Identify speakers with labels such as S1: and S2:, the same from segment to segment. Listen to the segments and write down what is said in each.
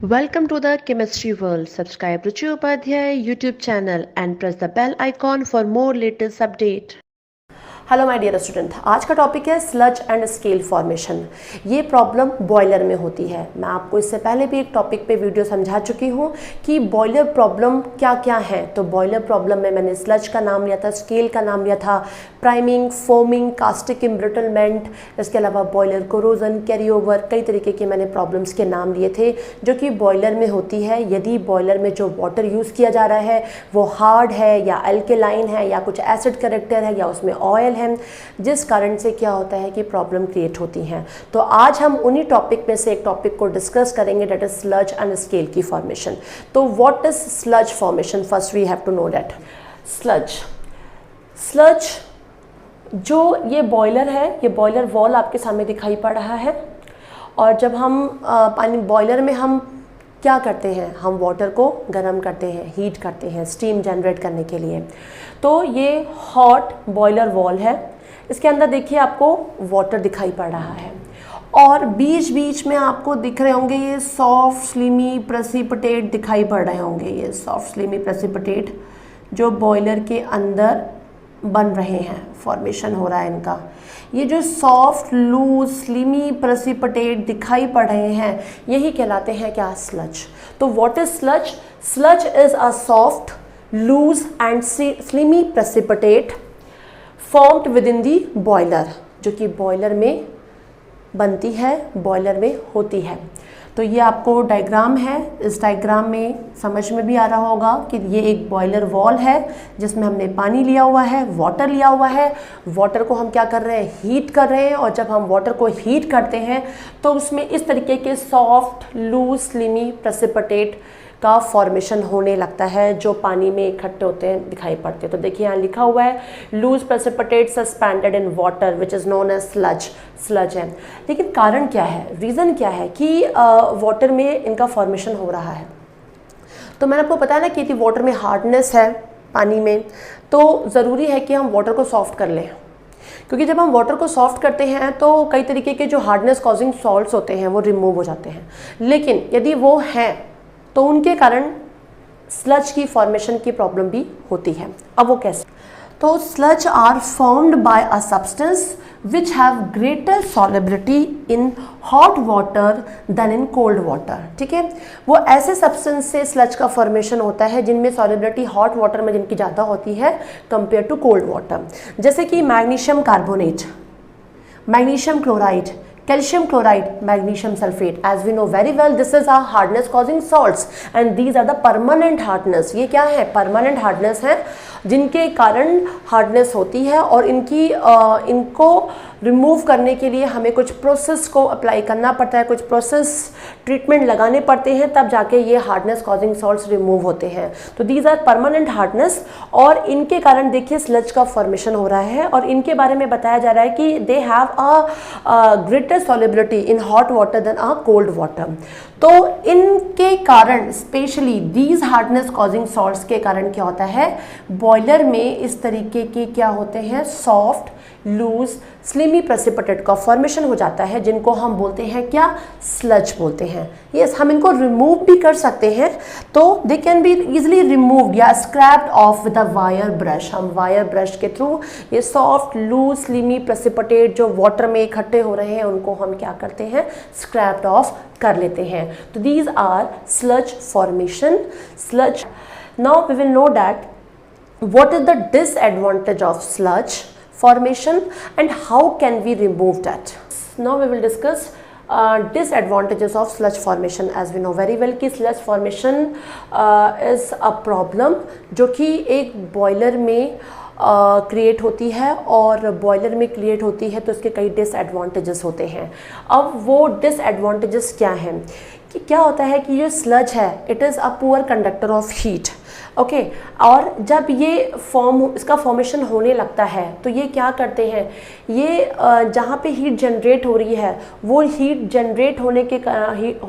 S1: Welcome to the Chemistry World. Subscribe imruchiupadhyay YouTube channel and press the bell icon for more latest update.
S2: Hello my dear student, आज का topic है sludge and scale formation. ये problem boiler में होती है। मैं आपको इससे पहले भी एक टॉपिक पे वीडियो समझा चुकी हूँ कि बॉयलर प्रॉब्लम क्या क्या है। तो बॉयलर प्रॉब्लम में मैंने स्लज का नाम लिया था, स्केल का नाम लिया था, प्राइमिंग, फोमिंग, कास्टिक इम्ब्रिटलमेंट, इसके अलावा बॉयलर कोरोजन, कैरी ओवर, कई तरीके के मैंने प्रॉब्लम्स के नाम लिए थे जो कि बॉयलर में होती है। यदि बॉयलर में जो वाटर यूज़ किया जा रहा है वो हार्ड है या अल्केलाइन है या कुछ एसिड कैरेक्टर है या उसमें ऑयल है, जिस कारण से क्या होता है कि प्रॉब्लम क्रिएट होती हैं। तो आज हम उन्हीं टॉपिक में से एक टॉपिक को डिस्कस करेंगे, that is sludge and scale की फॉर्मेशन। तो what is sludge formation? First we have to know that sludge जो ये बॉयलर है, ये बॉयलर वॉल आपके सामने दिखाई पड़ रहा है। और जब हम पानी बॉयलर में हम क्या करते हैं, हम वाटर को गर्म करते हैं, हीट करते हैं स्टीम जनरेट करने के लिए। तो ये हॉट बॉयलर वॉल है, इसके अंदर देखिए आपको वाटर दिखाई पड़ रहा है और बीच बीच में आपको दिख रहे होंगे ये सॉफ्ट स्लिमी प्रेसिपिटेट दिखाई पड़ रहे होंगे। ये सॉफ्ट स्लिमी प्रेसिपिटेट जो बॉयलर के अंदर बन रहे हैं, फॉर्मेशन हो रहा है इनका। ये जो सॉफ्ट लूज स्लिमी प्रेसिपिटेट दिखाई पड़ रहे हैं यही कहलाते हैं क्या? स्लज। तो what is sludge? Sludge is a soft loose and slimy precipitate formed within the boiler, जो कि बॉयलर में बनती है, बॉयलर में होती है। तो ये आपको डायग्राम है, इस डायग्राम में समझ में भी आ रहा होगा कि ये एक बॉयलर वॉल है जिसमें हमने पानी लिया हुआ है, वाटर लिया हुआ है। वाटर को हम क्या कर रहे हैं? हीट कर रहे हैं। और जब हम वाटर को हीट करते हैं तो उसमें इस तरीके के सॉफ्ट लूज स्लिमी प्रेसिपिटेट का फॉर्मेशन होने लगता है जो पानी में इकट्ठे होते हैं, दिखाई पड़ते हैं। तो देखिए यहाँ लिखा हुआ है loose precipitate suspended in water which is known as sludge. Sludge है, लेकिन कारण क्या है, रीज़न क्या है कि वाटर में इनका फॉर्मेशन हो रहा है? तो मैंने आपको बताया ना कि यदि वाटर में हार्डनेस है पानी में तो ज़रूरी है कि हम वाटर को सॉफ्ट कर लें, क्योंकि जब हम वाटर को सॉफ्ट करते हैं तो कई तरीके के जो हार्डनेस कॉजिंग सॉल्ट्स होते हैं वो रिमूव हो जाते हैं। लेकिन यदि वो हैं तो उनके कारण स्लज की फॉर्मेशन की प्रॉब्लम भी होती है। अब वो कैसे? तो sludge are formed by a substance which have greater solubility in hot water than in cold water. ठीक है, वो ऐसे सब्सटेंस से स्लज का फॉर्मेशन होता है जिनमें सॉलिबिलिटी हॉट वाटर में जिनकी ज़्यादा होती है कंपेयर टू कोल्ड वाटर, जैसे कि magnesium carbonate, magnesium chloride, calcium chloride, magnesium sulfate. As we know very well, this is our hardness causing salts and these are the permanent hardness. ये क्या है? permanent hardness है जिनके कारण hardness होती है और इनको रिमूव करने के लिए हमें कुछ प्रोसेस को अप्लाई करना पड़ता है, कुछ प्रोसेस ट्रीटमेंट लगाने पड़ते हैं, तब जाके ये हार्डनेस कॉजिंग सॉल्ट्स रिमूव होते हैं। तो दीज आर परमानेंट हार्डनेस और इनके कारण देखिए स्लज का फॉर्मेशन हो रहा है। और इनके बारे में बताया जा रहा है कि they have a greater solubility in hot water than a cold water. तो इनके कारण specially these hardness causing salts के कारण क्या होता है, बॉयलर में इस तरीके के क्या होते हैं, सॉफ्ट लूज स्लिमी प्रेसिपिटेट का फॉर्मेशन हो जाता है, जिनको हम बोलते हैं क्या? स्लज बोलते हैं। यस, हम इनको रिमूव भी कर सकते हैं, तो they can be easily removed या scrapped off with a wire brush. हम वायर ब्रश के थ्रू ये सॉफ्ट लूज स्लिमी प्रेसिपिटेट जो वाटर में इकट्ठे हो रहे हैं उनको हम क्या करते हैं? स्क्रैप्ड ऑफ कर लेते हैं। तो these are sludge formation. Sludge, now we will know that what is the disadvantage of sludge formation and how can we remove that. Now we will discuss disadvantages of sludge formation. As we know very well कि sludge formation is a problem जो कि एक boiler में create होती है और boiler में create होती है तो इसके कई डिसएडवांटेजेस होते हैं। अब वो डिसएडवांटेजेस क्या हैं कि क्या होता है कि ये स्लज है, it is a poor conductor of heat. Okay और जब ये इसका फॉर्मेशन होने लगता है तो ये क्या करते हैं, ये जहाँ पे हीट जनरेट हो रही है वो हीट जनरेट हो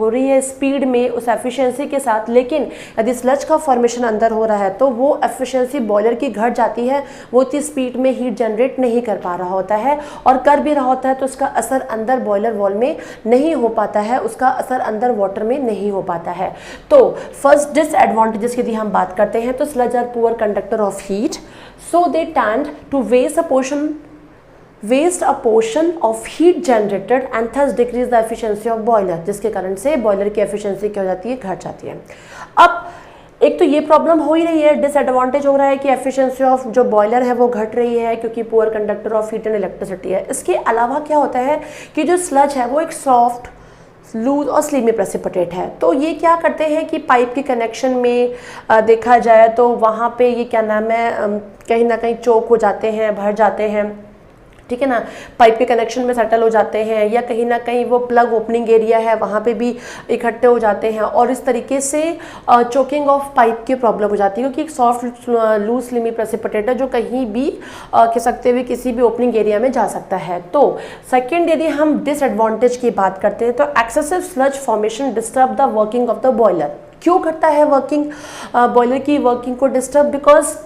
S2: रही है स्पीड में उस एफिशिएंसी के साथ, लेकिन यदि स्लज का फॉर्मेशन अंदर हो रहा है तो वो एफिशिएंसी बॉयलर की घट जाती है, वो इतनी स्पीड में हीट जनरेट नहीं कर पा रहा होता है, और कर भी रहा होता है तो उसका असर अंदर बॉयलर वॉल में नहीं हो पाता है, उसका असर अंदर वाटर में नहीं हो पाता है। तो फर्स्ट डिसएडवांटेजेस की यदि हम बात करते हैं तो sludge are poor conductor of heat, so they tend to waste a portion of heat generated and thus decrease the efficiency of boiler, जिसके कारण से बॉयलर की एफिशिएंसी क्या हो जाती है, घट जाती है। अब एक तो ये प्रॉब्लम हो ही रही है, डिसएडवांटेज हो रहा है कि एफिशिएंसी ऑफ जो बॉयलर है वो घट रही है क्योंकि poor conductor of heat and electricity है। इसके अलावा क्या होता है कि जो स्लज है वो एक सॉफ्ट, लूज और स्लीमी प्रेसिपिटेट है, तो ये क्या करते हैं कि पाइप के कनेक्शन में देखा जाए तो वहाँ पे ये क्या नाम है, कहीं ना कहीं चोक हो जाते हैं, भर जाते हैं, ठीक है ना, पाइप के कनेक्शन में सेटल हो जाते हैं, या कहीं ना कहीं वो प्लग ओपनिंग एरिया है वहाँ पे भी इकट्ठे हो जाते हैं, और इस तरीके से चोकिंग ऑफ पाइप की प्रॉब्लम हो जाती है क्योंकि एक सॉफ्ट लूज स्लिमी प्रेसिपिटेट है जो कहीं भी कह सकते हुए किसी भी ओपनिंग एरिया में जा सकता है। तो सेकेंड यदि हम डिसएडवांटेज की बात करते हैं तो excessive sludge formation disturb the working of the boiler. क्यों करता है वर्किंग, बॉयलर की वर्किंग को disturb? Because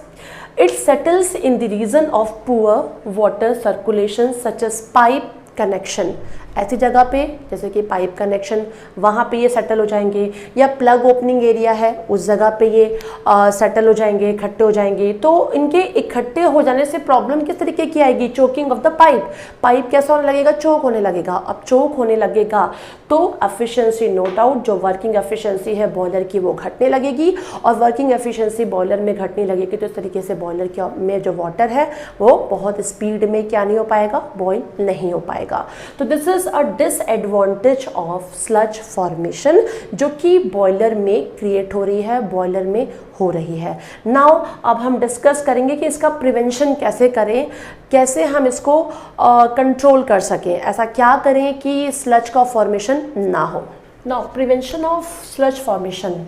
S2: it settles in the region of poor water circulation such as pipe connection। ऐसी जगह पे जैसे कि पाइप कनेक्शन, वहाँ पे ये सेटल हो जाएंगे, या प्लग ओपनिंग एरिया है उस जगह पे ये सेटल हो जाएंगे, इकट्ठे हो जाएंगे। तो इनके इकट्ठे हो जाने से प्रॉब्लम किस तरीके की आएगी, choking of the pipe. Pipe कैसा होने लगेगा, चोक होने लगेगा। अब चोक होने लगेगा तो एफिशिएंसी, नो डाउट जो वर्किंग एफिशिएंसी है बॉयलर की वो घटने लगेगी, और वर्किंग एफिशिएंसी बॉयलर में घटने लगेगी तो इस तरीके से बॉयलर में जो वाटर है वो बहुत स्पीड में क्या नहीं हो पाएगा, बॉयल नहीं हो पाएगा। तो this is a disadvantage of sludge formation जो कि बॉयलर में क्रिएट हो रही है, बॉयलर में हो रही है। नाउ अब हम डिस्कस करेंगे कि इसका प्रिवेंशन कैसे करें, कैसे हम इसको कंट्रोल कर सकें, ऐसा क्या करें कि स्लज का फॉर्मेशन ना हो। Now prevention of sludge formation,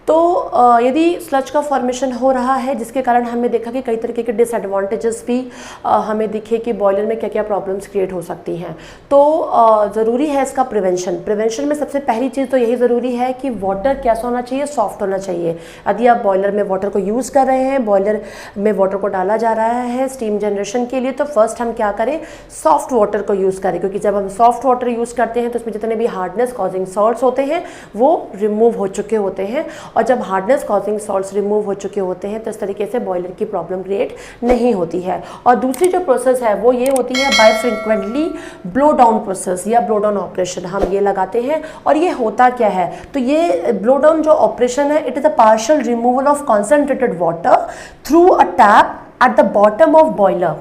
S2: तो यदि स्लज का फॉर्मेशन हो रहा है जिसके कारण हमने देखा कि कई तरीके के डिसएडवांटेजेस भी हमें दिखे कि बॉयलर में क्या क्या प्रॉब्लम्स क्रिएट हो सकती हैं, तो ज़रूरी है इसका प्रिवेंशन। प्रिवेंशन में सबसे पहली चीज़ तो यही ज़रूरी है कि वाटर कैसा होना चाहिए, सॉफ्ट होना चाहिए। यदि आप बॉयलर में वाटर को यूज़ कर रहे हैं, बॉयलर में वाटर को डाला जा रहा है स्टीम जनरेशन के लिए, तो फर्स्ट हम क्या करें, सॉफ्ट वाटर को यूज़ करें, क्योंकि जब हम सॉफ्ट वाटर यूज़ करते हैं तो उसमें जितने भी हार्डनेस कॉजिंग सॉल्ट्स होते हैं वो रिमूव हो चुके होते हैं, और जब हार्डनेस कॉजिंग सॉल्ट्स रिमूव हो चुके होते हैं तो इस तरीके से बॉयलर की प्रॉब्लम क्रिएट नहीं होती है। और दूसरी जो प्रोसेस है वो ये होती है by frequently blow down process या ब्लो डाउन ऑपरेशन, हम ये लगाते हैं। और ये होता क्या है, तो ये ब्लो डाउन जो ऑपरेशन है, it is a partial removal of concentrated water through a tap at the bottom of boiler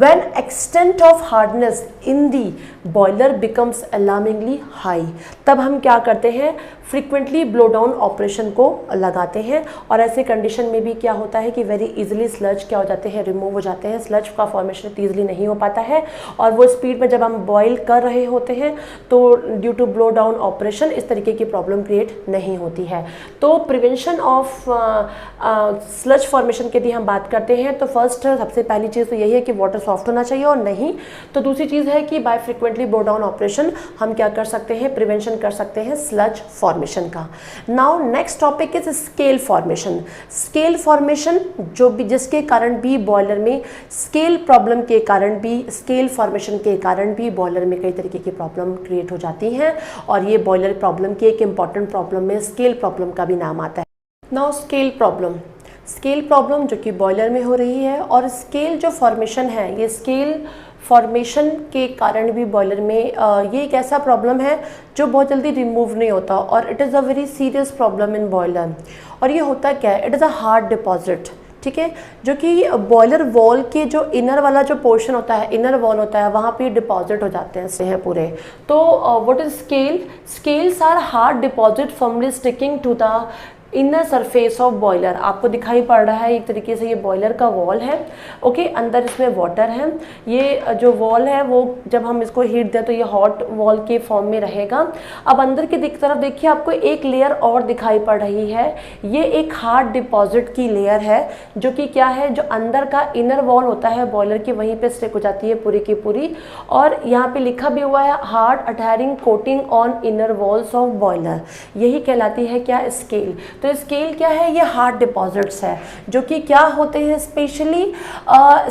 S2: when extent of hardness in the boiler becomes alarmingly high। तब हम क्या करते हैं, फ्रीक्वेंटली ब्लो डाउन ऑपरेशन को लगाते हैं, और ऐसे कंडीशन में भी क्या होता है कि वेरी इजीली स्लज क्या हो जाते हैं, रिमूव हो जाते हैं। स्लज का फॉर्मेशन ईजिली नहीं हो पाता है, और वो स्पीड में जब हम बॉयल कर रहे होते हैं तो due to blow down operation इस तरीके की प्रॉब्लम क्रिएट नहीं होती है। तो प्रिवेंशन ऑफ स्लज फॉर्मेशन की यदि हम बात करते हैं तो फर्स्ट सबसे पहली चीज़ तो यही है कि वाटर सॉफ्ट होना चाहिए, और नहीं तो दूसरी चीज़ है कि by frequently blow down operation हम क्या कर सकते हैं, प्रिवेंशन कर सकते हैं स्लज फॉर्मेशन का। Now next topic is scale formation. Scale formation जो भी जिसके कारण भी बॉयलर में स्केल प्रॉब्लम के कारण भी, स्केल फॉर्मेशन के कारण भी बॉयलर में कई तरीके की प्रॉब्लम क्रिएट हो जाती हैं, और ये बॉयलर प्रॉब्लम की एक इंपॉर्टेंट प्रॉब्लम में स्केल प्रॉब्लम का भी नाम आता है। नाउ स्केल प्रॉब्लम जो कि बॉयलर में हो रही है, और स्केल जो फॉर्मेशन है, ये स्केल फॉर्मेशन के कारण भी बॉयलर में ये एक ऐसा प्रॉब्लम है जो बहुत जल्दी रिमूव नहीं होता, और it is a very serious problem in boiler. और ये होता क्या है, it is a hard deposit, ठीक है, जो कि बॉयलर वॉल के जो इनर वाला जो पोर्शन होता है, इनर वॉल होता है, वहाँ पे डिपॉजिट हो जाते हैं पूरे। तो what is scale? Scales are hard deposit firmly sticking to the inner surface of boiler आपको दिखाई पड़ रहा है, एक तरीके से ये बॉयलर का वॉल है। ओके, अंदर इसमें वाटर है। ये जो वॉल है वो जब हम इसको हीट दें तो ये हॉट वॉल के फॉर्म में रहेगा। अब अंदर की तरफ देखिए, आपको एक लेयर और दिखाई पड़ रही है। ये एक हार्ड डिपॉजिट की लेयर है, जो कि क्या है, जो अंदर का इनर वॉल होता है बॉयलर की, वहीं पे स्टिक हो जाती है पूरी की पूरी। और यहाँ पे लिखा भी हुआ है hard adhering coating on inner walls of boiler. यही कहलाती है क्या, स्केल। तो स्केल क्या है, ये हार्ड डिपॉजिट्स है जो कि क्या होते हैं, specially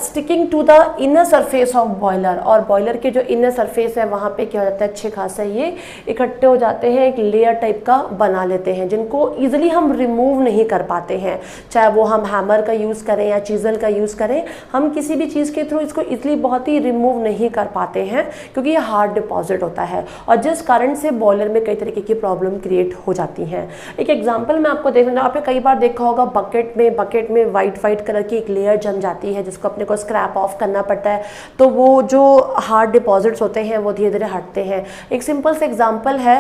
S2: sticking to the inner surface of boiler. और बॉयलर के जो इनर सरफेस है वहाँ पे क्या हो जाता है, अच्छे खासा ये इकट्ठे हो जाते हैं, एक लेयर टाइप का बना लेते हैं, जिनको ईजिली हम रिमूव नहीं कर पाते हैं। चाहे वो हम हैमर का यूज़ करें या चीज़ल का यूज़ करें, हम किसी भी चीज़ के थ्रू इसको ईजिली बहुत ही रिमूव नहीं कर पाते हैं, क्योंकि ये हार्ड डिपॉजिट होता है, और जिस कारण से बॉयलर में कई तरीके की प्रॉब्लम क्रिएट हो जाती हैं। एक एग्जाम्पल मैं आपको देखना, आपने कई बार देखा होगा बकेट में वाइट कलर की एक लेयर जम जाती है, जिसको अपने को स्क्रैप ऑफ करना पड़ता है, तो वो जो हार्ड डिपॉजिट्स होते हैं वो धीरे धीरे हटते हैं। एक सिंपल से एग्जांपल है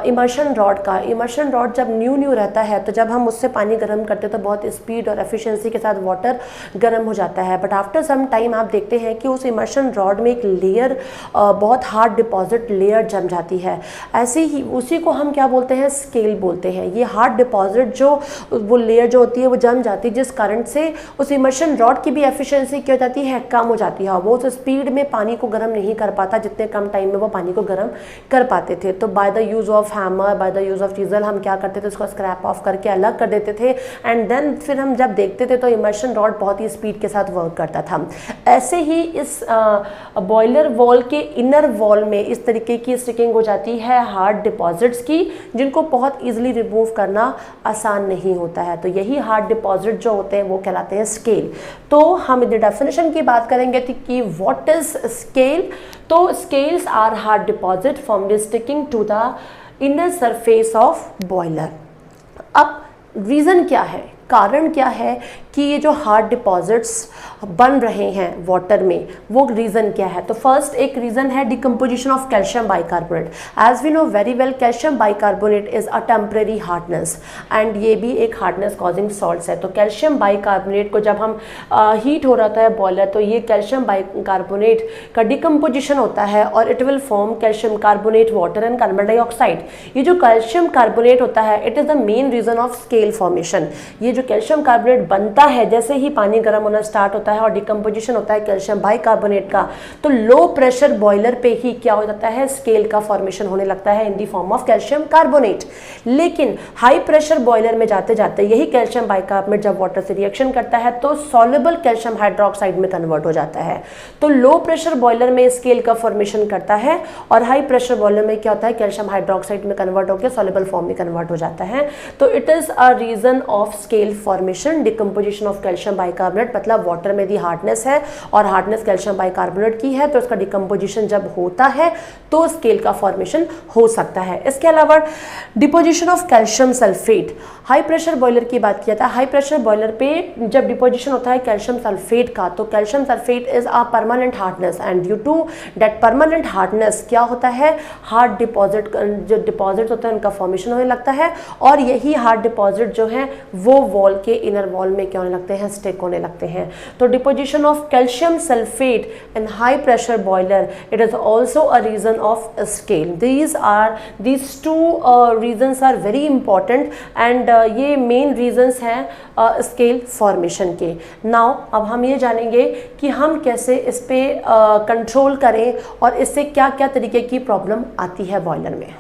S2: इमर्शन रॉड का। इमर्शन रॉड जब न्यू रहता है तो जब हम उससे पानी गर्म करते हैं तो बहुत स्पीड और एफिशिएंसी के साथ वाटर गर्म हो जाता है, बट आफ्टर सम टाइम आप देखते हैं कि उस इमर्शन रॉड में एक लेयर, बहुत हार्ड डिपॉजिट लेयर जम जाती है। ऐसे ही उसी को हम क्या बोलते हैं, स्केल बोलते हैं। ये हार्ड डिपॉजिट जो वो लेयर जो होती है वो जम जाती है, जिस कारण से उस इमर्शन रॉड की भी एफिशिएंसी क्या हो जाती है, कम हो जाती है। वो उस स्पीड में पानी को गर्म नहीं कर पाता जितने कम टाइम में वो पानी को गर्म कर पाते थे। तो by the use of hammer, by the use of chisel हम क्या करते थे, उसको स्क्रैप ऑफ करके अलग कर देते थे, एंड देन फिर हम जब देखते थे तो इमर्शन रॉड बहुत ही स्पीड के साथ वर्क करता था। ऐसे ही इस बॉयलर वॉल के इनर वॉल में इस तरीके की स्टिकिंग हो जाती है हार्ड डिपॉजिट्स की, जिनको बहुत ईजिली रिमूव करना आसान नहीं होता है। तो यही हार्ड डिपॉजिट जो होते हैं वो कहलाते हैं स्केल। तो हम यदि डेफिनेशन की बात करेंगे कि व्हाट इज स्केल, तो scales are hard deposit formally sticking to the inner surface of boiler. अब रीज़न क्या है, कारण क्या है कि ये जो हार्ड डिपॉजिट्स बन रहे हैं वाटर में, वो रीज़न क्या है। तो फर्स्ट एक रीज़न है decomposition of calcium bicarbonate. As we know very well, calcium bicarbonate is a temporary hardness, and ये भी एक हार्डनेस कॉजिंग सॉल्ट्स है। तो कैल्शियम बाइकार्बोनेट को जब हम हीट हो रहा है बॉयलर, तो ये कैल्शियम बाइकार्बोनेट का डिकम्पोजिशन होता है और it will form calcium carbonate water and carbon dioxide. ये जो कैल्शियम कार्बोनेट होता है, it is the main reason of scale formation. ये जो कैल्शियम कार्बोनेट बनता है, जैसे ही पानी गर्म होना स्टार्ट होता है और डिकम्पोजिशन होता है कैल्शियम बाइकार्बोनेट का, तो लो प्रेशर बॉयलर पे ही क्या हो जाता है, स्केल का फॉर्मेशन होने लगता है in the form of calcium carbonate. लेकिन हाई प्रेशर बॉयलर में जाते जाते यही कैल्शियम बाइकार्बोनेट जब वाटर से रिएक्शन करता है तो सॉल्युबल कैल्शियम हाइड्रोक्साइड में कन्वर्ट हो जाता है। तो लो प्रेशर बॉयलर में स्केल का फॉर्मेशन करता है, और हाई प्रेशर बॉयलर में क्या होता है, कैल्शियम हाइड्रोक्साइड में कन्वर्ट होकर सॉल्युबल फॉर्म में कन्वर्ट हो जाता है। तो it is a reason of scale formation, decomposition of calcium bicarbonate. मतलब वाटर में दी हार्डनेस है और हार्डनेस कैल्शियम बाइकार्बोनेट की है, तो इसका डिकम्पोजिशन जब होता है तो स्केल का फॉर्मेशन हो सकता है। इसके अलावा deposition of calcium sulphate, high pressure boiler की बात किया था। हाई प्रेशर बॉयलर पे जब डिपोजिशन होता है कैल्शियम सल्फेट का, तो calcium sulphate is a permanent hardness, and due to that permanent hardness क्या होता है, हार्ड डिपॉजिट, जो डिपॉजिट होता है उनका फॉर्मेशन होने लगता है, और यही हार्ड डिपॉजिट जो है वो वॉल के इनर वॉल में क्या होने लगते हैं, स्टिक होने लगते हैं। तो deposition of calcium sulphate in high pressure boiler, it is also a reason of scale. these two reasons are very important, and ये मेन रीजंस हैं स्केल फॉर्मेशन के। नाउ अब हम ये जानेंगे कि हम कैसे इस पे कंट्रोल करें और इससे क्या क्या तरीके की प्रॉब्लम आती है बॉयलर में।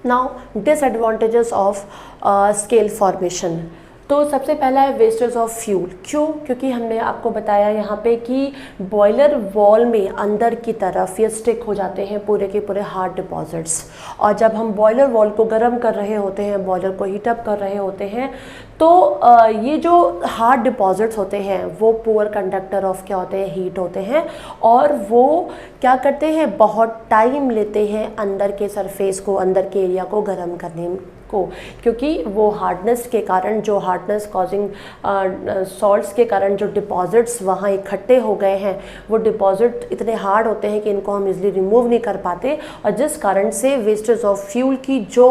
S2: Now disadvantages of scale formation. तो सबसे पहला है वेस्टेज ऑफ फ्यूल। क्यों? क्योंकि हमने आपको बताया यहाँ पे कि बॉयलर वॉल में अंदर की तरफ ये स्टिक हो जाते हैं पूरे के पूरे हार्ड डिपॉजिट्स, और जब हम बॉयलर वॉल को गर्म कर रहे होते हैं, बॉयलर को हीटअप कर रहे होते हैं, तो ये जो हार्ड डिपॉजिट्स होते हैं वो पुअर कंडक्टर ऑफ क्या होते हैं, हीट होते हैं, और वो क्या करते हैं, बहुत टाइम लेते हैं अंदर के सरफेस को, अंदर के एरिया को गर्म करने को, क्योंकि वो हार्डनेस के कारण, जो हार्डनेस कॉजिंग सॉल्ट्स के कारण जो डिपॉजिट्स वहाँ इकट्ठे हो गए हैं, वो डिपॉजिट इतने हार्ड होते हैं कि इनको हम इजीली रिमूव नहीं कर पाते, और जिस कारण से वेस्टेज ऑफ फ्यूल की जो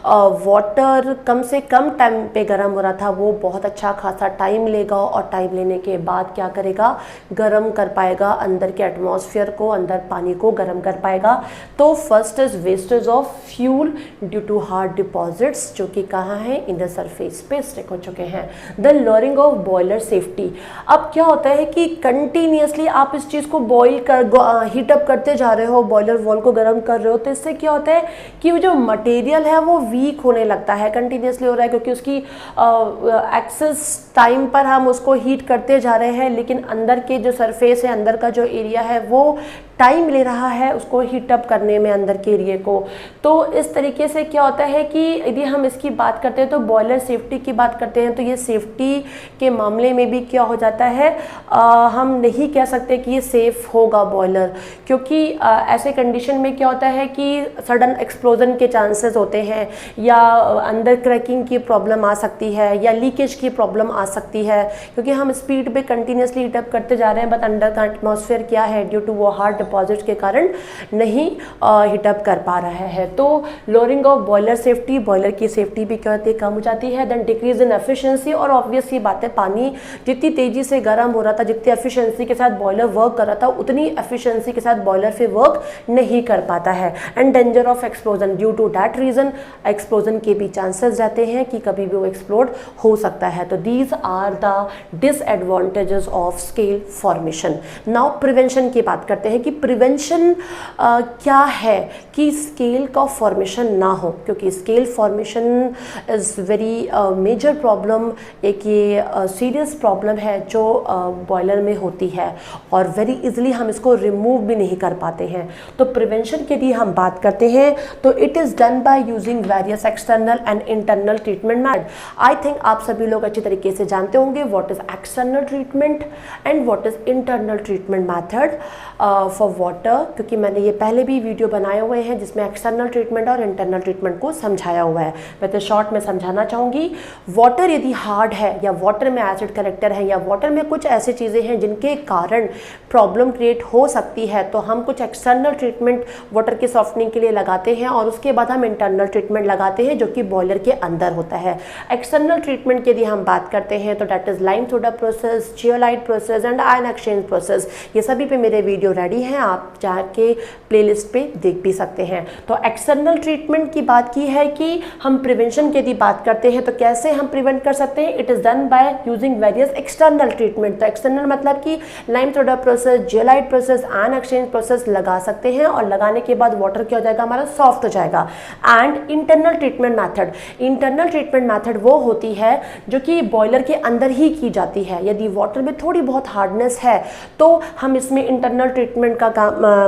S2: वाटर कम से कम टाइम पे गर्म हो रहा था वो बहुत अच्छा खासा टाइम लेगा, और टाइम लेने के बाद क्या करेगा, गर्म कर पाएगा अंदर के एटमॉस्फेयर को, अंदर पानी को गर्म कर पाएगा। तो first is wastage of fuel due to hard deposits, जो कि कहाँ है, इन द सरफेस पे स्टिक हो चुके हैं। The lowering of boiler safety. अब क्या होता है कि कंटिन्यूसली आप इस चीज़ को बॉयल कर हीटअप करते जा रहे हो, बॉयलर वॉल को गर्म कर रहे हो, तो इससे क्या होता है कि वो जो मटेरियल है वो वीक होने लगता है, कंटिन्यूसली हो रहा है, क्योंकि उसकी एक्सेस टाइम पर हम उसको हीट करते जा रहे हैं, लेकिन अंदर के जो सरफेस है, अंदर का जो एरिया है, वो टाइम ले रहा है उसको हीटअप करने में, अंदर के एरिया को। तो इस तरीके से क्या होता है कि यदि हम इसकी बात करते हैं तो बॉयलर सेफ्टी की बात करते हैं, तो ये सेफ्टी के मामले में भी क्या हो जाता है, हम नहीं कह सकते कि ये सेफ होगा बॉयलर, क्योंकि ऐसे कंडीशन में क्या होता है कि सडन एक्सप्लोजन के चांसेस होते हैं, या अंदर क्रैकिंग की प्रॉब्लम आ सकती है, या लीकेज की प्रॉब्लम आ सकती है, क्योंकि हम स्पीड पे कंटिन्यूसली हीटअप करते जा रहे हैं, बट अंडर का एटमॉस्फेयर क्या है, ड्यू टू वो हार्ड डिपॉजिट्स के कारण नहीं हीटअप कर पा रहा है। तो lowering of boiler safety, boiler की सेफ्टी भी क्या होती है, कम हो जाती है। देन डिक्रीज इन एफिशिएंसी, और ऑब्वियस ये बात है, पानी जितनी तेजी से गर्म हो रहा था, जितनी एफिशिएंसी के साथ बॉयलर वर्क कर रहा था, उतनी एफिशिएंसी के साथ बॉयलर फिर वर्क नहीं कर पाता है। And danger of explosion, due to that reason explosion के भी चांसेस रहते हैं कि कभी भी वो एक्सप्लोड हो सकता है। तो these are the disadvantages of scale formation. Now prevention की बात करते हैं कि प्रिवेंशन क्या है कि स्केल का फॉर्मेशन ना हो, क्योंकि scale formation is very major problem, एक ये सीरियस प्रॉब्लम है जो बॉयलर में होती है, और वेरी इजीली हम इसको रिमूव भी नहीं कर पाते हैं। तो प्रिवेंशन के लिए हम बात करते हैं तो it is done by using various external and internal treatment method. I think आप सभी लोग अच्छी तरीके से जानते होंगे what is external treatment and what is internal treatment method for water, क्योंकि मैंने ये पहले भी वीडियो बनाए हुए हैं जिसमें एक्सटर्नल ट्रीटमेंट और इंटरनल ट्रीटमेंट को समझाया हुआ है। मैं तो शॉर्ट में समझाना चाहूँगी, वाटर यदि हार्ड है, या वाटर में एसिड करेक्टर है, या वाटर में कुछ ऐसी चीज़ें हैं जिनके कारण प्रॉब्लम क्रिएट हो सकती है, तो हम कुछ एक्सटर्नल ट्रीटमेंट वाटर के सॉफ्टनिंग के लिए लगाते हैं, और उसके बाद हम इंटरनल ट्रीटमेंट लगाते हैं जो कि बॉयलर के अंदर होता है। एक्सटर्नल ट्रीटमेंट की यदि हम बात करते हैं तो that is lime soda process, zeolite process and ion exchange process. ये सभी पे मेरे वीडियो रेडी हैं, आप जाके प्लेलिस्ट पे देख भी सकते हैं। तो एक्सटर्नल ट्रीटमेंट की बात की है कि हम प्रिवेंशन की यदि बात करते हैं तो कैसे हम प्रिवेंट कर सकते हैं, it is done by using various external treatment. तो एक्सटर्नल मतलब कि lime soda process, zeolite process, ion exchange process लगा सकते हैं, और लगाने के बाद वाटर क्या हो जाएगा, हमारा सॉफ्ट हो जाएगा। And internal treatment method, internal treatment method वो होती है जो कि बॉयलर के अंदर ही की जाती है। यदि वाटर में थोड़ी बहुत हार्डनेस है तो हम इसमें इंटरनल ट्रीटमेंट का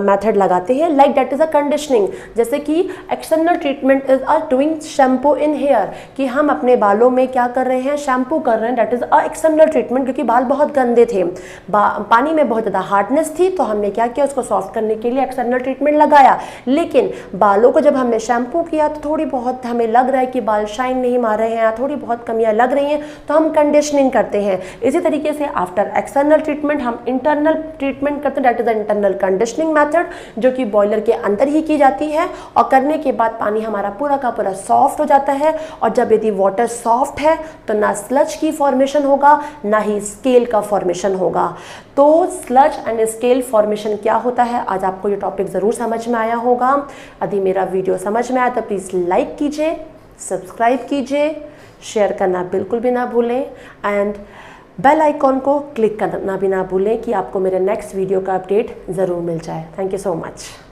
S2: मैथड लगाते हैं, like that is a conditioning. जैसे कि external treatment is a doing shampoo in hair, कि हम अपने बालों में क्या कर रहे हैं, शैम्पू कर रहे हैं, that is a external treatment, क्योंकि बाल बहुत गंदे थे, पानी में बहुत ज़्यादा हार्डनेस थी, तो हमने क्या किया, उसको सॉफ्ट करने के लिए एक्सटर्नल ट्रीटमेंट लगाया। लेकिन बालों को जब हमने शैम्पू किया तो थोड़ी बहुत हमें लग रहा है कि बाल शाइन नहीं मार रहे हैं, थोड़ी बहुत कमियां लग रही हैं, तो हम कंडीशनिंग करते हैं। इसी तरीके से आफ्टर एक्सटर्नल ट्रीटमेंट हम इंटरनल ट्रीटमेंट करते हैं, that is the internal conditioning method, जो कि बॉयलर के अंदर ही की जाती है, और करने के बाद पानी हमारा पूरा का पूरा सॉफ्ट हो जाता है। और जब यदि वाटर सॉफ्ट है तो ना स्लज की फॉर्मेशन होगा, ना ही स्केल का फॉर्मेशन होगा। तो स्लज एंड स्केल फॉर्मेशन क्या होता है, आज आपको ये टॉपिक ज़रूर समझ में आया होगा। यदि मेरा वीडियो समझ में आया तो प्लीज़ लाइक कीजिए, सब्सक्राइब कीजिए, शेयर करना बिल्कुल भी ना भूलें, एंड बेल आइकॉन को क्लिक करना भी ना भूलें कि आपको मेरे नेक्स्ट वीडियो का अपडेट ज़रूर मिल जाए। Thank you so much.